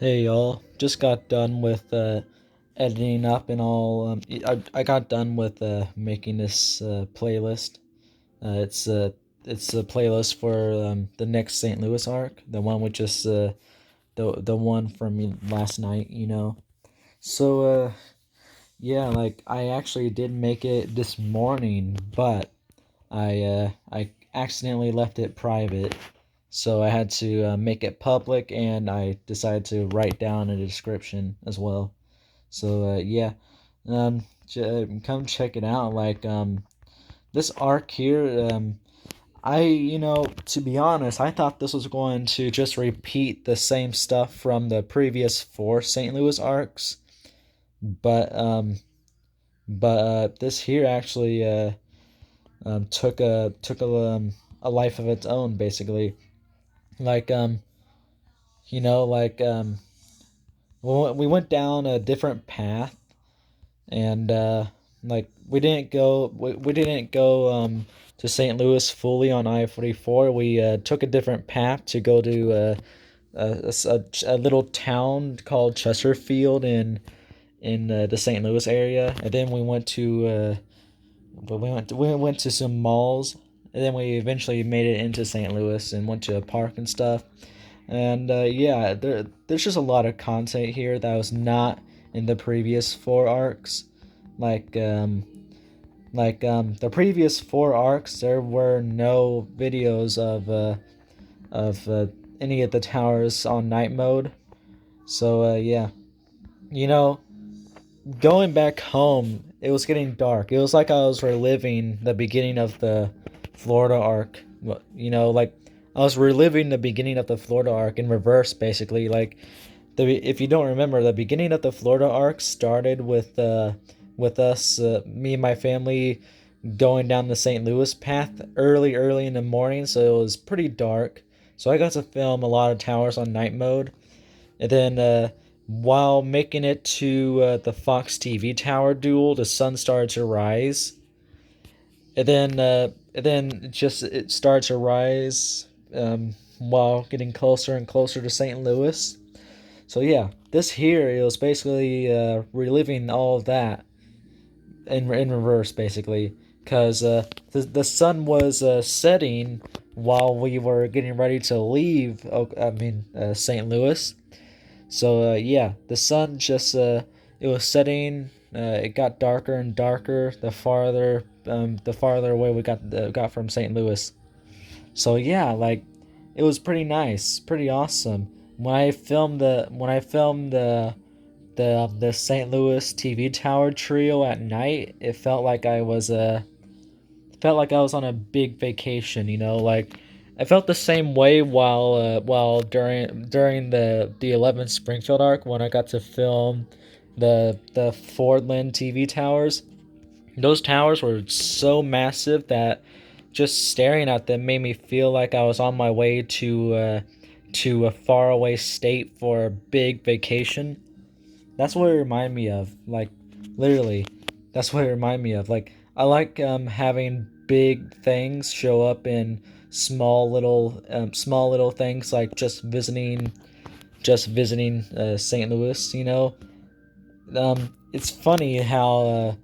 Hey y'all, just got done with editing up and all. I got done with making this playlist. Uh, it's uh, it's a playlist for the next St. Louis arc, the one with just the one from last night, you know. So yeah, like I actually did make it this morning, but I accidentally left it private, so I had to make it public, and I decided to write down a description as well. So yeah, come check it out. This arc here, to be honest, I thought this was going to just repeat the same stuff from the previous four St. Louis arcs, but this here actually took a life of its own, basically. Like you know, like we went down a different path, and like we didn't go to St. Louis fully on I-44. We took a different path to go to a little town called Chesterfield in the St. Louis area, and then we went to some malls, and then we eventually made it into St. Louis and went to a park and stuff. And yeah, there's just a lot of content here that was not in the previous four arcs. Like the previous four arcs, there were no videos of any of the towers on night mode. So yeah, you know, going back home, it was getting dark. It was like I was reliving the beginning of the Florida arc. Like I was reliving the beginning of the Florida arc in reverse, basically. If you don't remember, the beginning of the Florida arc started with us, me and my family, going down the St. Louis path early in the morning, so it was pretty dark. So I got to film a lot of towers on night mode, and then while making it to the Fox TV tower duel, the sun started to rise, and then it started to rise while getting closer and closer to St. Louis. So yeah, this here it was basically reliving all of that in reverse, basically, because the sun was setting while we were getting ready to leave. St. Louis. So yeah, the sun just it was setting. It got darker and darker the farther away we got from St. Louis. So yeah, like it was pretty nice, pretty awesome. When I filmed the St. Louis TV tower trio at night, it felt like I was on a big vacation, you know, like I felt the same way while during the 11th Springfield arc when I got to film the Fordland TV towers. Those towers were so massive that just staring at them made me feel like I was on my way to a faraway state for a big vacation. That's what it reminded me of. Like, literally, that's what it reminded me of. Like, I like having big things show up in small little things, like just visiting St. Louis. You know, it's funny how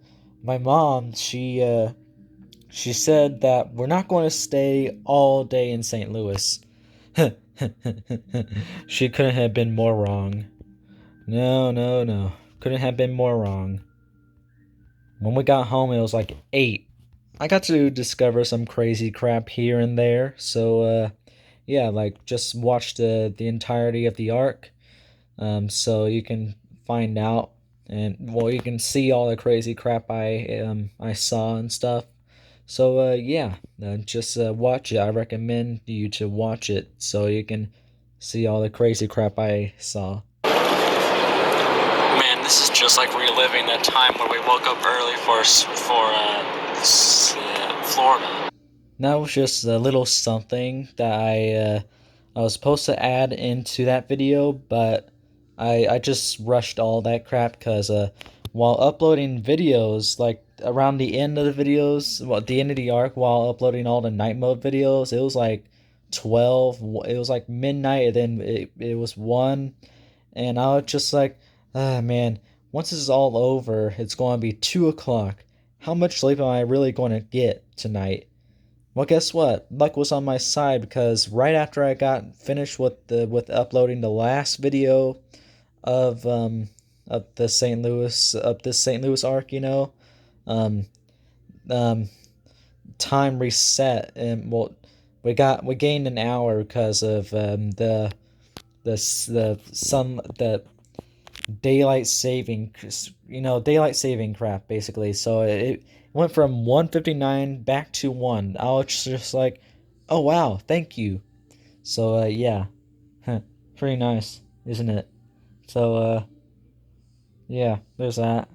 my mom she said that we're not going to stay all day in St. Louis. She couldn't have been more wrong. No, no, no. Couldn't have been more wrong. When we got home, it was like 8. I got to discover some crazy crap here and there. So, yeah, like just watch the entirety of the arc. So you can find out, and well, you can see all the crazy crap I saw and stuff. So, yeah, just watch it. I recommend you to watch it so you can see all the crazy crap I saw. Man, this is just like reliving that time where we woke up early for Florida. That was just a little something that I was supposed to add into that video, but I just rushed all that crap because while uploading videos, like around the end of the videos, well, at the end of the arc, while uploading all the night mode videos, it was like 12. It was like midnight, and then it was 1, and I was just like, ah, man, once this is all over, it's going to be 2 o'clock. How much sleep am I really going to get tonight? Well, guess what? Luck was on my side because right after I got finished with uploading the last video of the St. Louis of this St. Louis arc, um um time reset, and well, we gained an hour because of the sun the daylight saving crap basically. So it went from 1:59 back to 1. I was just like, oh wow, thank you. So yeah, pretty nice, isn't it? So yeah, there's that.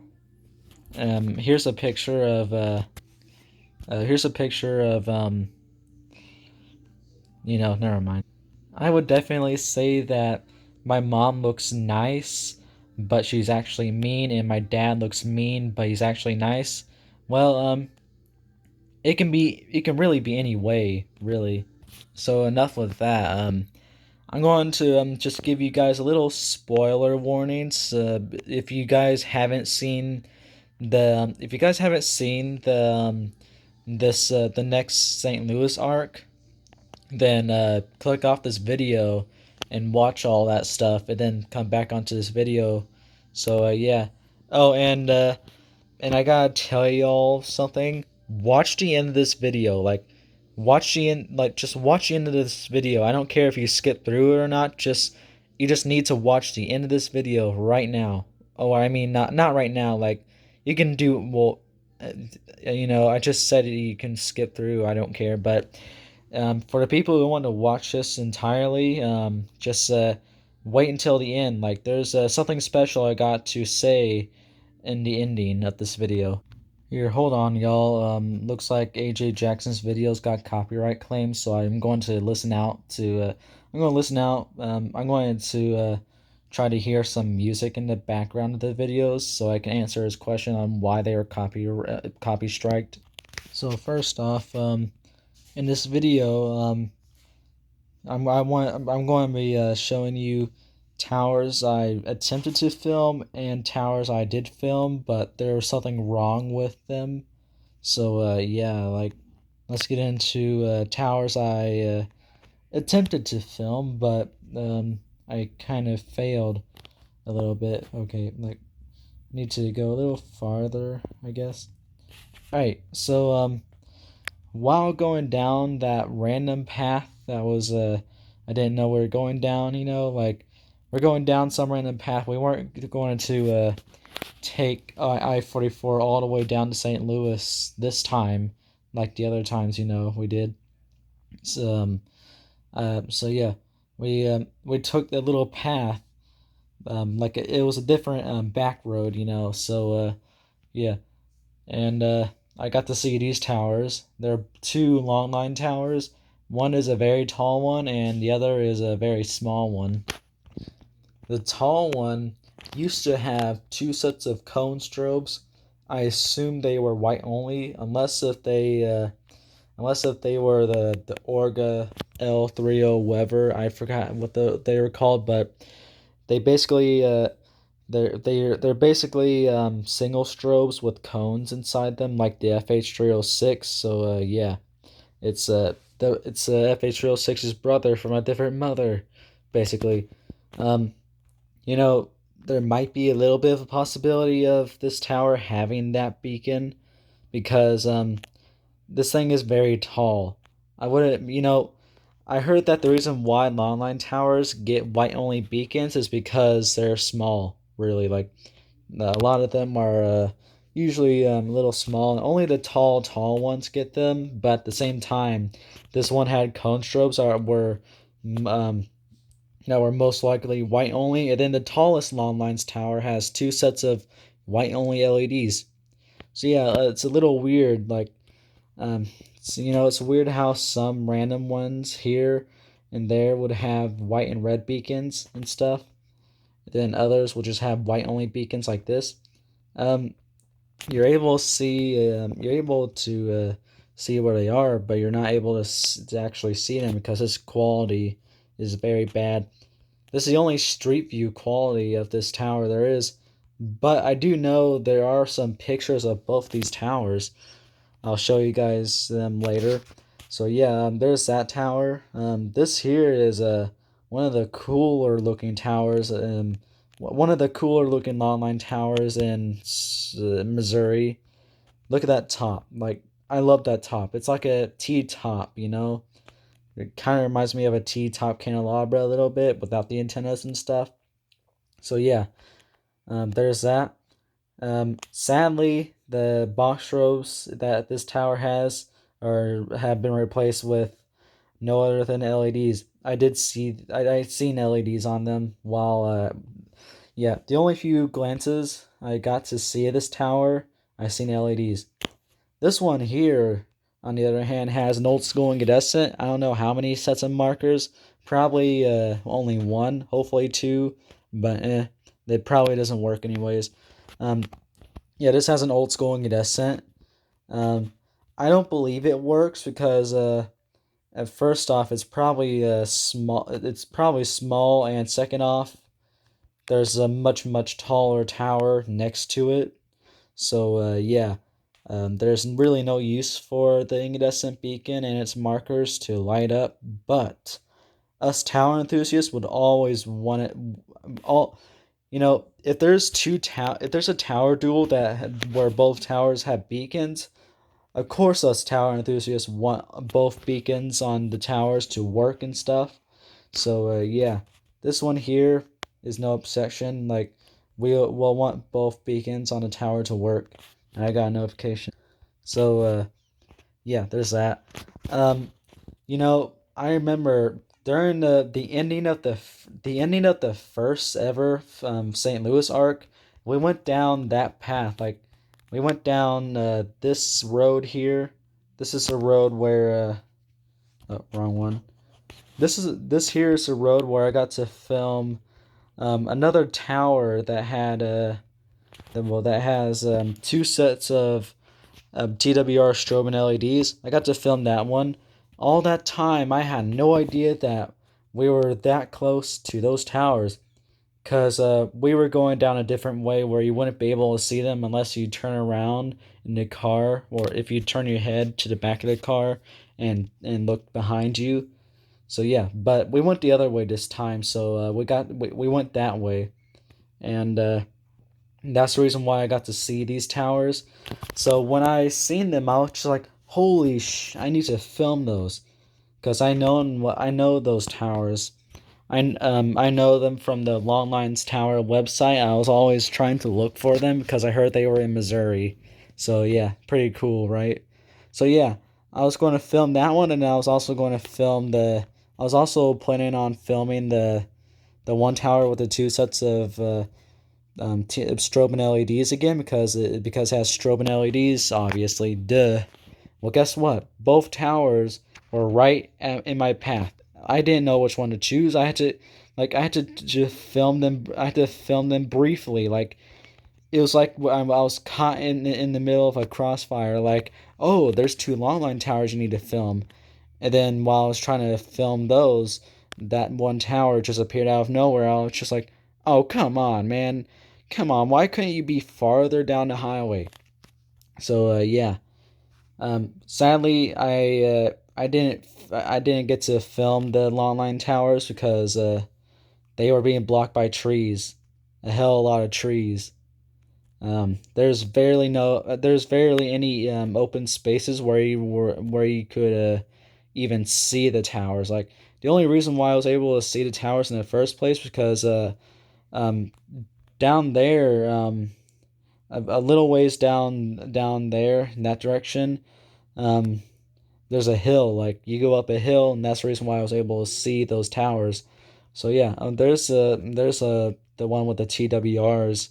Here's a picture of never mind. I would definitely say that my mom looks nice, but she's actually mean, and my dad looks mean, but he's actually nice. Well, it can really be any way, really. So enough with that. I'm going to just give you guys a little spoiler warnings. If you guys haven't seen if you guys haven't seen the next St. Louis arc, then click off this video and watch all that stuff, and then come back onto this video. So yeah. Oh, and I gotta tell y'all something. Watch the end of this video. Just watch the end of this video. I don't care if you skip through it or not. You just need to watch the end of this video right now. Oh, I mean, not right now. Like, you can do well. I just said you can skip through. I don't care, but for the people who want to watch this entirely, just wait until the end. Like, there's something special I got to say in the ending of this video. Here, hold on, y'all. Looks like AJ Jackson's videos got copyright claims, so I'm going to listen out to. I'm going to listen out. I'm going to try to hear some music in the background of the videos, so I can answer his question on why they are copy striked. So first off, in this video, I'm going to be showing you towers I attempted to film and towers I did film, but there was something wrong with them. So yeah, like, let's get into towers I attempted to film, but I kind of failed a little bit. Okay, like, need to go a little farther, I guess. All right, so while going down that random path that was I didn't know we were going down, like, we're going down some random path. We weren't going to take I-44 all the way down to St. Louis this time, like the other times, we did. So yeah, we took the little path, like it was a different back road, so yeah. And I got to see these towers. There are two long line towers. One is a very tall one, and the other is a very small one. The tall one used to have two sets of cone strobes. I assume they were white only, unless if they were the Orga L30 Weber. I forgot what they were called, but they basically they're basically single strobes with cones inside them, like the FH306. So yeah, it's FH306's brother from a different mother, basically. Um, there might be a little bit of a possibility of this tower having that beacon, because this thing is very tall. I wouldn't, I heard that the reason why longline towers get white only beacons is because they're small, really. Like, a lot of them are usually a little small, and only the tall ones get them. But at the same time, this one had cone strobes that were most likely white only, and then the tallest longlines tower has two sets of white only LEDs. So yeah, it's a little weird. Like, it's weird how some random ones here and there would have white and red beacons and stuff. Then others will just have white only beacons like this. Um, you're able to see where they are, but you're not able to actually see them because this quality is very bad. This is the only street view quality of this tower there is. But I do know there are some pictures of both these towers. I'll show you guys them later. So yeah, there's that tower. This here is one of the cooler looking towers. One of the cooler looking longline towers in Missouri. Look at that top. Like, I love that top. It's like a T top, you know. It kind of reminds me of a T top candelabra a little bit without the antennas and stuff. So yeah, there's that. Sadly, the box strobes that this tower has have been replaced with no other than LEDs. I seen LEDs on them while yeah, the only few glances I got to see this tower, I seen LEDs. This one here, on the other hand, has an old school incandescent. I don't know how many sets of markers. Probably only one, hopefully two, but it probably doesn't work anyways. Um, yeah, this has an old school incandescent. Um, I don't believe it works because at first off, it's probably small. It's probably small, and second off, there's a much taller tower next to it. So yeah, there's really no use for the incandescent beacon and its markers to light up. But us tower enthusiasts would always want it. All if if there's a tower duel where both towers have beacons, of course us tower enthusiasts want both beacons on the towers to work and stuff. So yeah, this one here is no obsession. Like, we'll want both beacons on the tower to work. And I got a notification. So yeah, there's that. Um, I remember during the ending of the first ever St. Louis arc, we went down that path. Like, we went down this road here. This is a road where oh, wrong one. This here is a road where I got to film another tower that had that has two sets of TWR strobing LEDs. I got to film that one. All that time, I had no idea that we were that close to those towers, because we were going down a different way where you wouldn't be able to see them unless you turn around in the car, or if you turn your head to the back of the car and look behind you. So yeah, but we went the other way this time. So we went that way, and that's the reason why I got to see these towers. So when I seen them, I was just like, "Holy I need to film those," because I know those towers. I know them from the Long Lines Tower website. I was always trying to look for them because I heard they were in Missouri. So yeah, pretty cool, right? So yeah, I was going to film that one, and I was also going to film the. I was also planning on filming the one tower with the two sets of strobing LEDs again, because it has strobing LEDs, obviously. Duh. Well, guess what? Both towers were right in my path. I didn't know which one to choose. I had to just film them. I had to film them briefly. Like, it was like I was caught in the middle of a crossfire. Like, oh, there's two longline towers you need to film, and then while I was trying to film those, that one tower just appeared out of nowhere. I was just like, oh, come on, man. Come on, why couldn't you be farther down the highway? So, yeah. Sadly, I didn't get to film the longline towers because they were being blocked by trees. A hell of a lot of trees. There's barely any open spaces where you could even see the towers. Like, the only reason why I was able to see the towers in the first place was because um down there, a little ways down there in that direction, um there's a hill. Like, you go up a hill, and that's the reason why I was able to see those towers. So yeah, there's the one with the TWRs.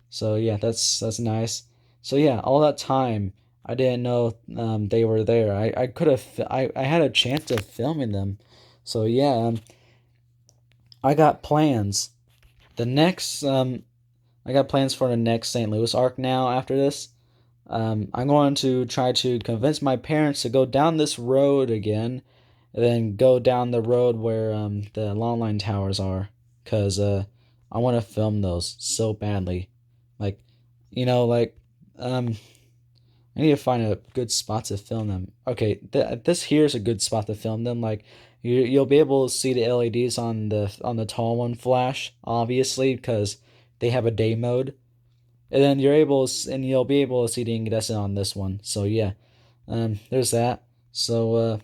So yeah, that's nice. So yeah, all that time I didn't know they were there. I could have I had a chance of filming them. So yeah, I got plans. The next I got plans for the next St. Louis arc now after this. I'm going to try to convince my parents to go down this road again, and then go down the road where the longline towers are. because I want to film those so badly. Like, like I need to find a good spot to film them. Okay, this here's a good spot to film them. Like you'll be able to see the LEDs on the tall one flash, obviously, because they have a day mode, and then and you'll be able to see the incandescent on this one. So yeah, there's that. So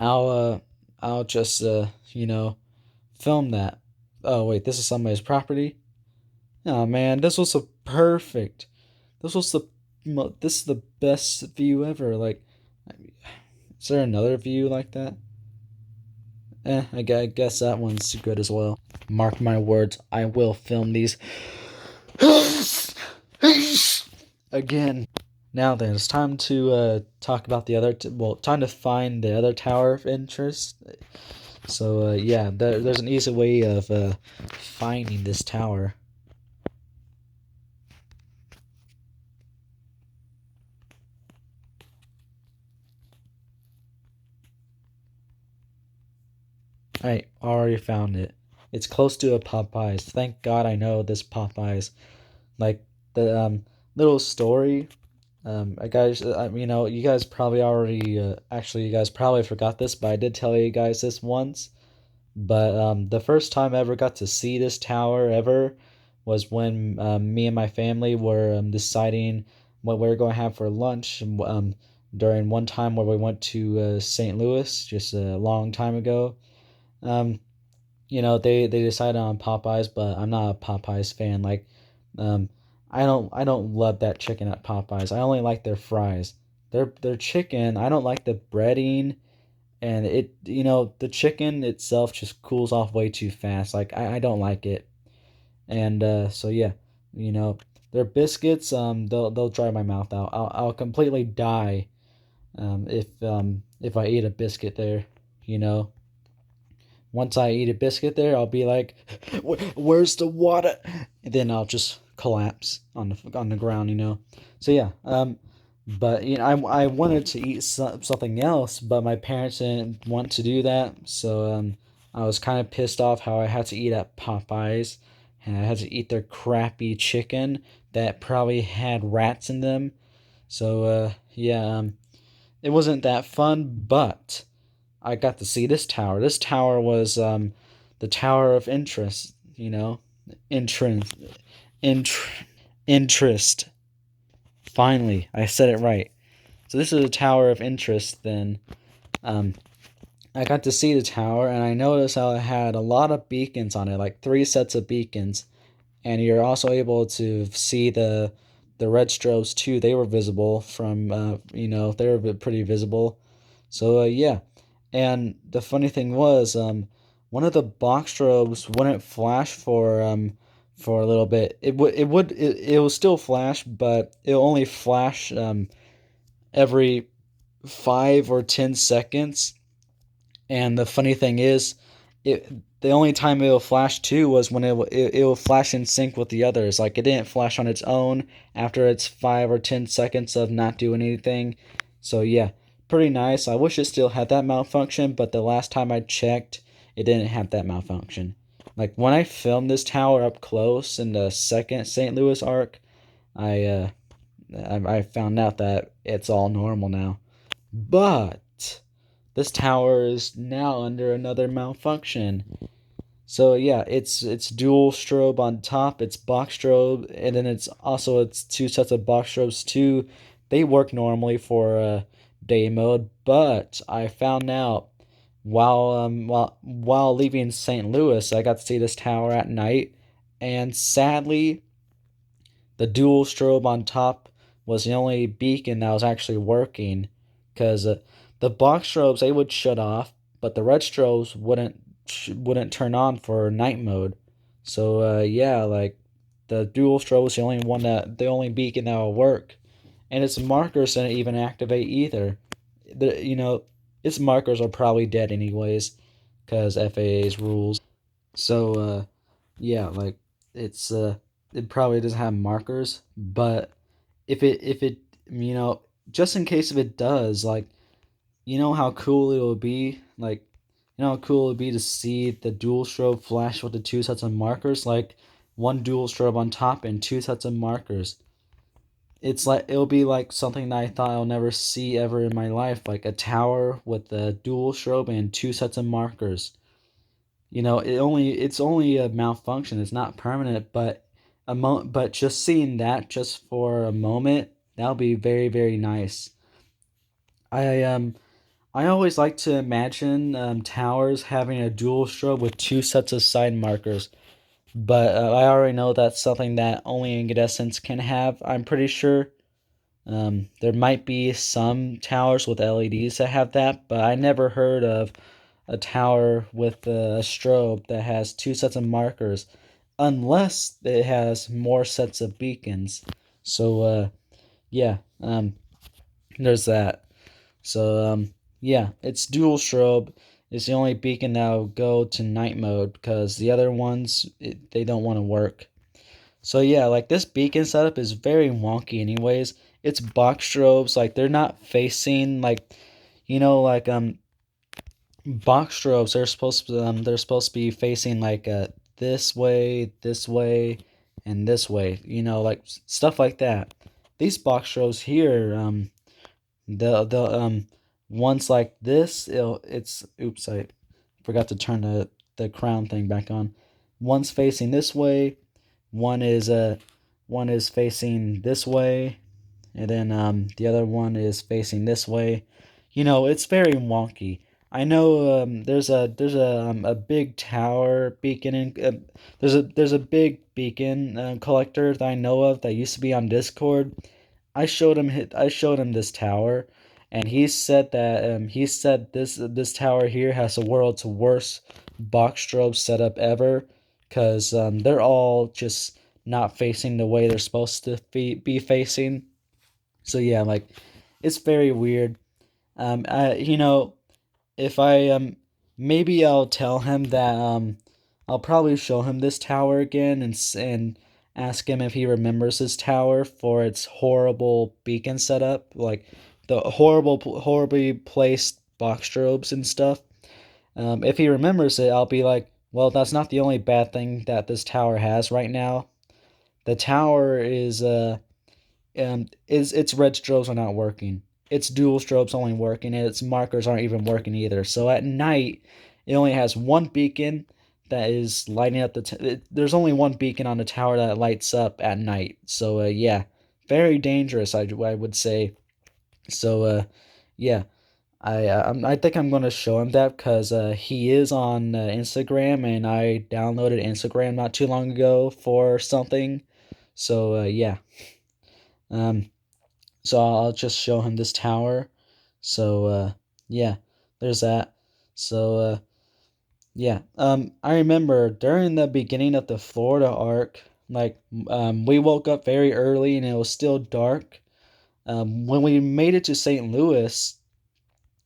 I'll uh, I'll just film that. Oh wait, this is somebody's property. Oh man, this was so perfect. This was this is the best view ever. Like, is there another view like that? I guess that one's good as well. Mark my words, I will film these again. Now then, it's time to talk about the other. Time to find the other tower of interest. So yeah, there's an easy way of finding this tower. I already found it. It's close to a Popeyes. Thank God I know this Popeyes. Like the little story. I guys, you guys probably already actually you guys probably forgot this, but I did tell you guys this once. But the first time I ever got to see this tower ever was when me and my family were deciding what we were going to have for lunch. During one time where we went to St. Louis just a long time ago. Um, they decided on Popeyes, but I'm not a Popeyes fan. Like, um, I don't love that chicken at Popeyes. I only like their fries. Their chicken, I don't like the breading, and the chicken itself just cools off way too fast. Like I don't like it, and so yeah, you know their biscuits, they'll dry my mouth out. I'll completely die if I eat a biscuit there, you know. Once I eat a biscuit there, I'll be like, "Where's the water?" And then I'll just collapse on the ground, you know. So yeah, but I wanted to eat something else, but my parents didn't want to do that, so I was kind of pissed off how I had to eat at Popeyes, and I had to eat their crappy chicken that probably had rats in them. So yeah, it wasn't that fun, but I got to see this tower. This tower was the tower of interest, interest, interest, interest. Finally, I said it right. So this is a tower of interest. Then, um, I got to see the tower, and I noticed how it had a lot of beacons on it, like 3 sets of beacons, and you're also able to see the red strobes too. They were visible from, they were pretty visible. So yeah, and the funny thing was, one of the box strobes wouldn't flash for a little bit. It will still flash, but it'll only flash every 5 or 10 seconds. And the funny thing is, it the only time it will flash too was when it will flash in sync with the others. Like it didn't flash on its own after its 5 or 10 seconds of not doing anything. So yeah, pretty nice. I wish it still had that malfunction, but the last time I checked, it didn't have that malfunction. Like when I filmed this tower up close in the second St. Louis arc, I uh, I found out that it's all normal now. But this tower is now under another malfunction. So yeah, it's dual strobe on top, it's box strobe, and then it's 2 sets of box strobes too. They work normally for day mode, but I found out while leaving St. Louis, I got to see this tower at night, and sadly, the dual strobe on top was the only beacon that was actually working, because the box strobes they would shut off, but the red strobes wouldn't turn on for night mode. So yeah, like the dual strobe was the only beacon that would work, and its markers didn't even activate either. Its markers are probably dead anyways, because FAA's rules. So yeah, like it's it probably doesn't have markers, but if it just in case if it does, like how cool it will be, like You know how cool it would be to see the dual strobe flash with the two sets of markers, like one dual strobe on top and two sets of markers. It's like it'll be like something that I thought I'll never see ever in my life, like a tower with a dual strobe and two sets of markers. You know, it's only a malfunction. It's not permanent, but but just seeing that just for a moment, that'll be very very nice. I I always like to imagine towers having a dual strobe with two sets of side markers, but I already know that's something that only incandescents can have. I'm pretty sure. There might be some towers with LEDs that have that, but I never heard of a tower with a strobe that has two sets of markers, unless it has more sets of beacons. So, yeah, there's that. So, yeah, it's dual strobe. It's the only beacon that'll go to night mode because the other ones, they don't want to work. So yeah, like this beacon setup is very wonky anyways. It's box strobes, like they're not facing like like box strobes they're supposed to be facing like this way, and this way, like stuff like that. These box strobes here, the ones like this, it's oops, I forgot to turn the crown thing back on. One's facing this way, one is facing this way, and then the other one is facing this way. It's very wonky. I know there's a big tower beacon in there's a big beacon collector that I know of that used to be on Discord. I showed him this tower, and he said this tower here has the world's worst box strobe setup ever, because they're all just not facing the way they're supposed to be facing. So yeah, like it's very weird. You know, if I maybe I'll tell him that I'll probably show him this tower again, and ask him if he remembers this tower for its horrible beacon setup, like the horribly placed box strobes and stuff. If he remembers it, I'll be like, well, that's not the only bad thing that this tower has right now. The tower is its red strobes are not working. Its dual strobes only working, and its markers aren't even working either. So at night, it only has one beacon that is lighting up there's only one beacon on the tower that lights up at night. So yeah, very dangerous. I would say. So yeah, I think I'm gonna show him that because he is on Instagram, and I downloaded Instagram not too long ago for something. So yeah. Um, so I'll just show him this tower. So yeah, there's that. So yeah. I remember during the beginning of the Florida arc, like we woke up very early and it was still dark. When we made it to St. Louis,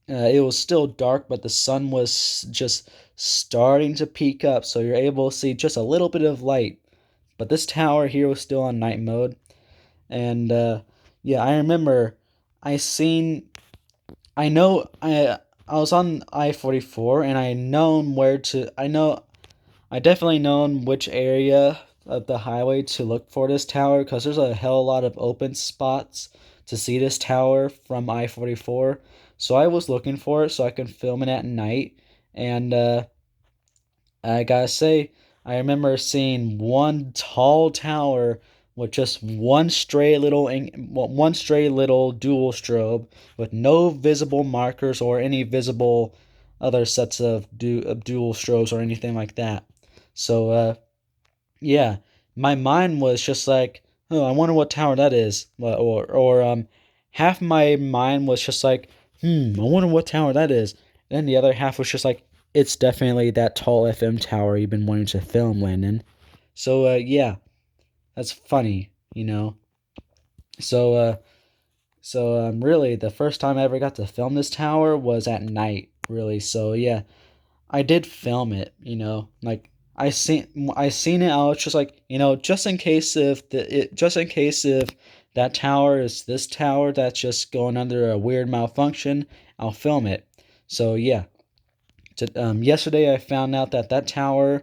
it was still dark, but the sun was just starting to peak up, so you're able to see just a little bit of light. But this tower here was still on night mode, and yeah, I remember I seen I know I was on I-44, and I definitely known which area of the highway to look for this tower, because there's a hell lot of open spots to see this tower from I-44. So I was looking for it so I could film it at night, and I gotta say, I remember seeing one tall tower with just one stray little dual strobe with no visible markers or any visible other sets of dual strobes or anything like that. So yeah, my mind was just like, oh, I wonder what tower that is. Half my mind was just like, I wonder what tower that is. Then the other half was just like, it's definitely that tall FM tower you've been wanting to film, Landon. So yeah, that's funny. So really, the first time I ever got to film this tower was at night, really. So yeah, I did film it. Like I seen it. I was just like, just in case if that tower is this tower that's just going under a weird malfunction, I'll film it. So yeah, Yesterday I found out that that tower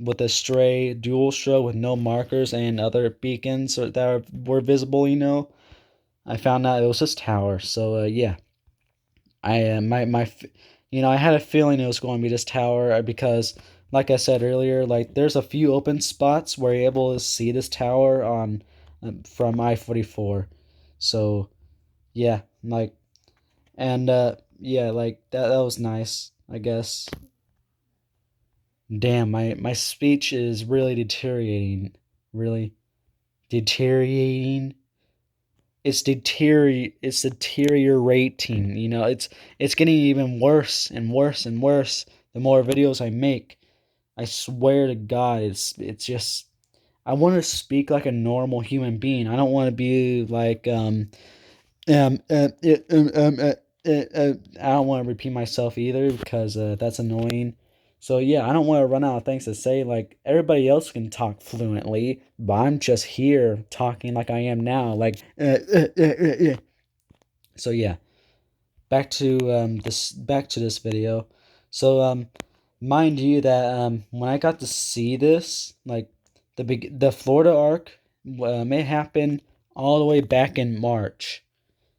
with a stray dual strobe with no markers and other beacons that were visible, I found out it was this tower. So yeah, I I had a feeling it was going to be this tower because, like I said earlier, like there's a few open spots where you're able to see this tower on from I-44. So yeah, like and yeah, like that was nice, I guess. Damn, my speech is really deteriorating. Really deteriorating. It's deteriorating. It's getting even worse and worse and worse the more videos I make. I swear to God, it's just I want to speak like a normal human being. I don't want to be like um, uh, uh, um, um, uh, I don't want to repeat myself either because that's annoying. So yeah, I don't want to run out of things to say. Like everybody else can talk fluently, but I'm just here talking like I am now. Like so yeah. Back to this video. So mind you that when I got to see this, like the Florida arc, it happened all the way back in March.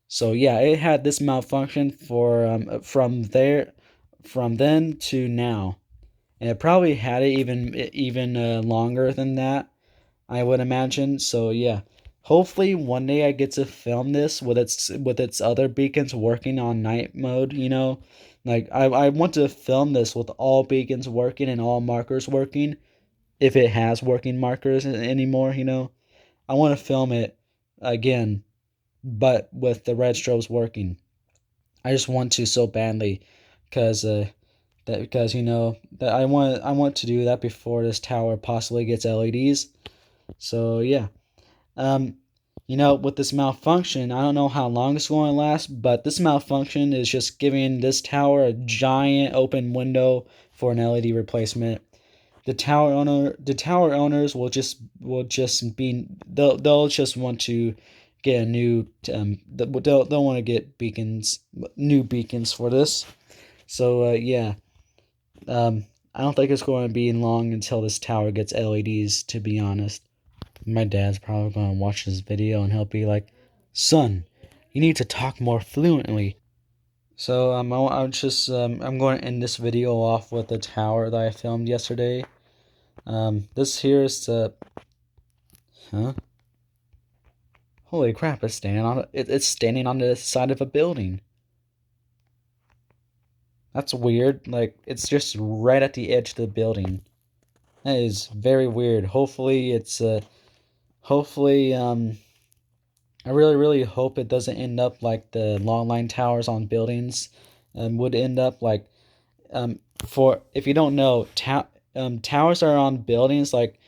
So yeah, it had this malfunction for from then to now, and it probably had it even longer than that, I would imagine. So yeah, hopefully one day I get to film this with its other beacons working on night mode. Like I want to film this with all beacons working and all markers working, if it has working markers anymore. I want to film it again, but with the red strobes working. I just want to so badly, because because that I want to do that before this tower possibly gets LEDs. So yeah, um, with this malfunction, I don't know how long it's going to last, but this malfunction is just giving this tower a giant open window for an LED replacement. The tower owners will just be they'll just want to get a new they'll want to get new beacons for this. So yeah, I don't think it's going to be long until this tower gets LEDs. To be honest, my dad's probably going to watch this video and he'll be like, "Son, you need to talk more fluently." So I'm going to end this video off with the tower that I filmed yesterday. This here is the huh? Holy crap! It's standing on the side of a building. That's weird. Like it's just right at the edge of the building. That is very weird. Hopefully I really hope it doesn't end up like the long line towers on buildings would end up like for if you don't know towers are on buildings like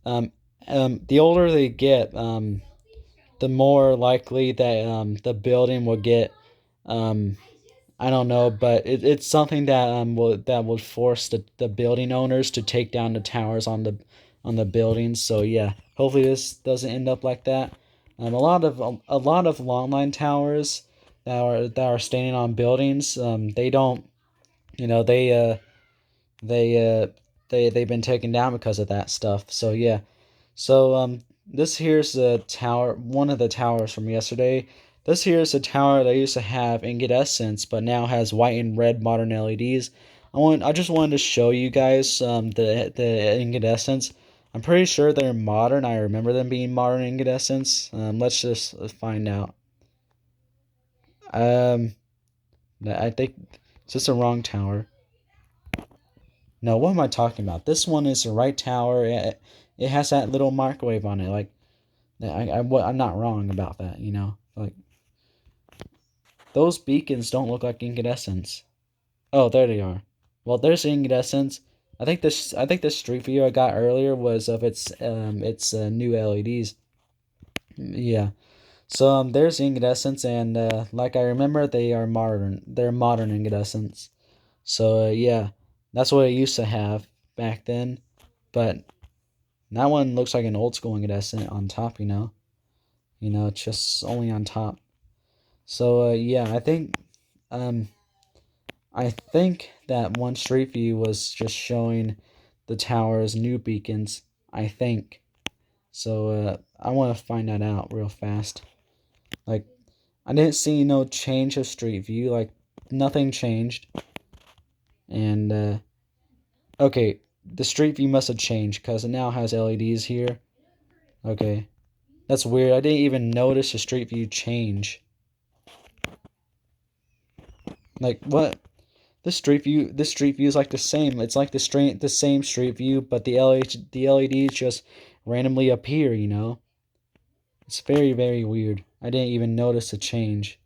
um the older they get the more likely that the building will get um I don't know, but it's something that will force the building owners to take down the towers on the buildings. So yeah, hopefully this doesn't end up like that. A lot of long line towers that are standing on buildings, they don't, you know, they they've been taken down because of that stuff. So yeah, so this here's the tower, one of the towers from yesterday. This here is a tower that used to have incandescence, but now has white and red modern LEDs. I just wanted to show you guys the incandescence. I'm pretty sure they're modern. I remember them being modern incandescence. Let's just find out. Um, I think it's just the wrong tower. No, what am I talking about? This one is the right tower. It has that little microwave on it. Like I'm not wrong about that. Like those beacons don't look like incandescents. Oh, there they are. Well, there's incandescents. I think this street view I got earlier was of its new LEDs. Yeah. So there's incandescents, and like I remember, they are modern. They're modern incandescents. So yeah, that's what it used to have back then. But that one looks like an old school incandescent on top. It's just only on top. So yeah, I think um I think that one street view was just showing the tower's new beacons. I think. So I want to find that out real fast. Like, I didn't see no change of street view. Like, nothing changed. And okay, the street view must have changed because it now has LEDs here. Okay, that's weird. I didn't even notice the street view change. Like, what? This street view is like the same. It's like the same street view, but the LEDs just randomly appear. It's very very weird. I didn't even notice the change.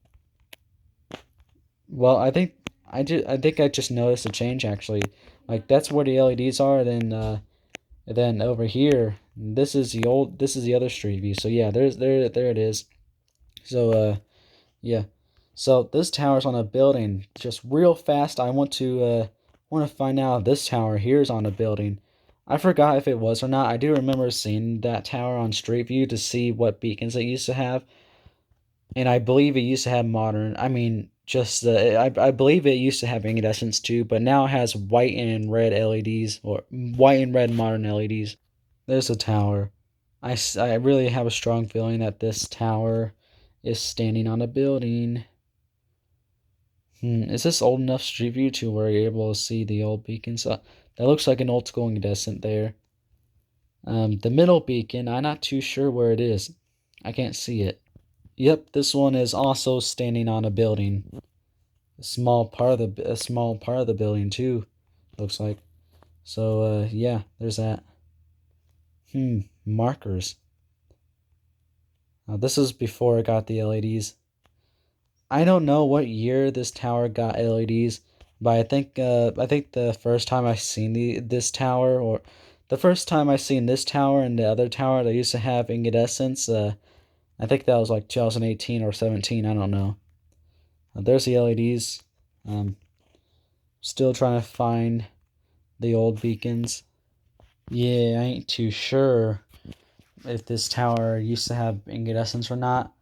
Well, I think I just noticed a change actually. Like that's where the LEDs are. Then over here, this is the other street view. So yeah, there it is. So yeah. So this tower's on a building. Just real fast, I want to find out if this tower here is on a building. I forgot if it was or not. I do remember seeing that tower on Street View to see what beacons it used to have, and I believe it used to have modern. I mean, just I believe it used to have incandescents too, but now it has white and red LEDs or white and red modern LEDs. There's a tower. I really have a strong feeling that this tower is standing on a building. Is this old enough Street View to where you're able to see the old beacons? That looks like an old school incandescent there. The middle beacon, I'm not too sure where it is. I can't see it. Yep, this one is also standing on a building. A small part of the building too, looks like. So yeah, there's that. Markers. This is before it got the LEDs. I don't know what year this tower got LEDs, but I think the first time I seen this tower, or the first time I seen this tower and the other tower that used to have incandescents, I think that was like 2018 or 17. I don't know. There's the LEDs. Still trying to find the old beacons. Yeah, I ain't too sure if this tower used to have incandescents or not.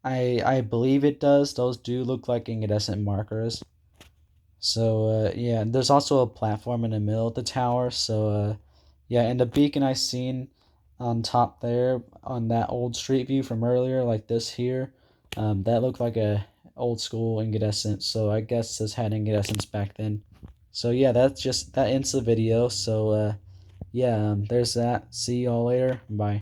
I believe it does. Those do look like incandescent markers. So yeah, there's also a platform in the middle of the tower. So yeah, and the beacon I seen on top there on that old street view from earlier, like this here, that looked like a old school incandescent. So I guess this had incandescents back then. So yeah, that ends the video. So yeah, there's that. See y'all later. Bye.